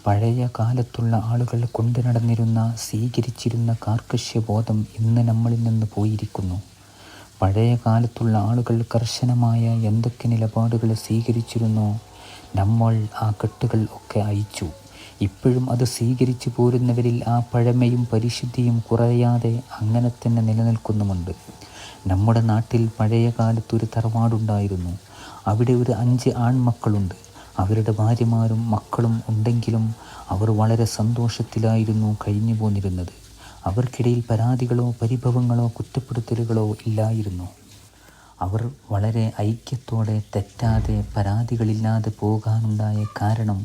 പഴയ കാലത്തുള്ള ആളുകൾ കൊണ്ടു നടന്നിരുന്ന സ്വീകരിച്ചിരുന്ന കാർക്കശ്യബോധം ഇന്ന് നമ്മളിൽ നിന്ന് പോയിരിക്കുന്നു. പഴയ കാലത്തുള്ള ആളുകൾ കർശനമായ എന്തൊക്കെ നിലപാടുകൾ സ്വീകരിച്ചിരുന്നോ നമ്മൾ ആ കെട്ടുകൾ ഒക്കെ അയച്ചു. ഇപ്പോഴും അത് സ്വീകരിച്ചു പോരുന്നവരിൽ ആ പഴമയും പരിശുദ്ധിയും കുറയാതെ അങ്ങനെ തന്നെ നിലനിൽക്കുന്നുമുണ്ട്. നമ്മുടെ നാട്ടിൽ പഴയ കാലത്തൊരു തറവാടുണ്ടായിരുന്നു. അവിടെ ഒരു 5 ആൺമക്കളുണ്ട്. അവരുടെ ഭാര്യമാരും മക്കളും ഉണ്ടെങ്കിലും അവർ വളരെ സന്തോഷത്തിലായിരുന്നു കഴിഞ്ഞു പോന്നിരുന്നത്. അവർക്കിടയിൽ പരാതികളോ പരിഭവങ്ങളോ കുറ്റപ്പെടുത്തലുകളോ ഇല്ലായിരുന്നു. അവർ വളരെ ഐക്യത്തോടെ തെറ്റാതെ പരാതികളില്ലാതെ പോകാനുണ്ടായ കാരണം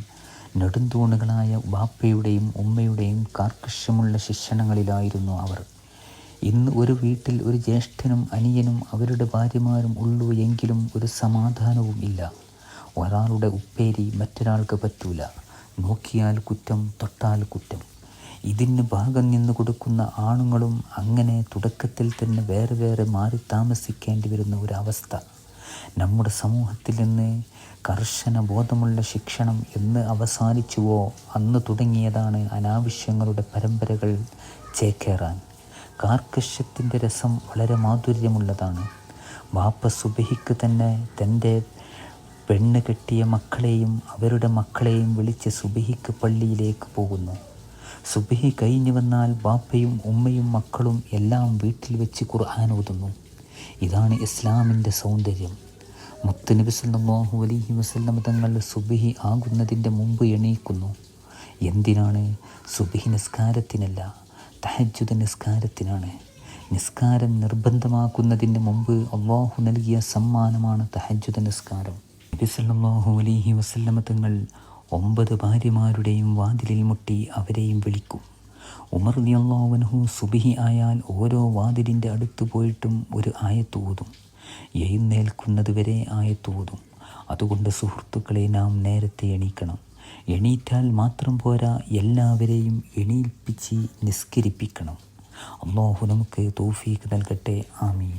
നെടുന്തൂണുകളായ ബാപ്പയുടെയും ഉമ്മയുടെയും കാർക്കശ്യമുള്ള ശിക്ഷണങ്ങളിലായിരുന്നു അവർ. ഇന്ന് ഒരു വീട്ടിൽ ഒരു ജ്യേഷ്ഠനും അനിയനും അവരുടെ ഭാര്യമാരും ഉള്ളൂ എങ്കിലും ഒരു സമാധാനവും ഇല്ല. ഒരാളുടെ ഉപ്പേരി മറ്റൊരാൾക്ക് പറ്റൂല. നോക്കിയാൽ കുറ്റം, തൊട്ടാൽ കുറ്റം. ഇതിന് ഭാഗം നിന്ന് കൊടുക്കുന്ന ആണുങ്ങളും അങ്ങനെ തുടക്കത്തിൽ തന്നെ വേറെ വേറെ മാറി താമസിക്കേണ്ടി വരുന്ന ഒരവസ്ഥ. നമ്മുടെ സമൂഹത്തിൽ നിന്ന് കർശന ബോധമുള്ള ശിക്ഷണം എന്ന് അവസാനിച്ചുവോ അന്ന് തുടങ്ങിയതാണ് അനാവശ്യങ്ങളുടെ പരമ്പരകൾ ചേക്കേറാൻ. കാർക്കശ്യത്തിൻ്റെ രസം വളരെ മാധുര്യമുള്ളതാണ്. ബാപ്പ സുബഹിക്ക് തന്നെ തൻ്റെ പെണ്ണ് കെട്ടിയ മക്കളെയും അവരുടെ മക്കളെയും വിളിച്ച് സുബഹിക്ക് പള്ളിയിലേക്ക് പോകുന്നു. സുബഹി കഴിഞ്ഞു വന്നാൽ ബാപ്പയും ഉമ്മയും മക്കളും എല്ലാം വീട്ടിൽ വെച്ച് ഖുർആൻ ഓതുന്നു. ഇതാണ് ഇസ്ലാമിൻ്റെ സൗന്ദര്യം. മുത്തുനബി സല്ലല്ലാഹു അലൈഹി വസല്ലം തങ്ങൾ സുബഹി ആകുന്നതിൻ്റെ മുമ്പ് എണീക്കുന്നു. എന്തിനാണ്? സുബഹി നിസ്കാരത്തിനല്ല, തഹജ്ജുദ് നിസ്കാരത്തിനാണ്. നിസ്കാരം നിർബന്ധമാക്കുന്നതിന് മുമ്പ് അള്ളാഹു നൽകിയ സമ്മാനമാണ് തഹജ്ജുദ് നിസ്കാരം. നബി സല്ലല്ലാഹു അലൈഹി വസല്ലം തങ്ങൾ 9 ഭാര്യമാരുടെയും വാതിലിൽ മുട്ടി അവരെയും വിളിക്കും. ഉമർ റളിയല്ലാഹു അൻഹു സുബഹി ആയാൽ ഓരോ വാതിലിൻ്റെ അടുത്ത് പോയിട്ടും ഒരു ആയത്ത് ഓതും. എഴുന്നേൽക്കുന്നത് വരെ ആയത്ത് ഓതും. അതുകൊണ്ട് സുഹൃത്തുക്കളെ, നാം നേരത്തെ എണീക്കണം. എണീറ്റാൽ മാത്രം പോരാ, എല്ലാവരെയും എണീൽപ്പിച്ച് നിസ്കരിപ്പിക്കണം. അല്ലാഹു നമുക്ക് തൗഫീഖ് നൽകട്ടെ. ആമീൻ.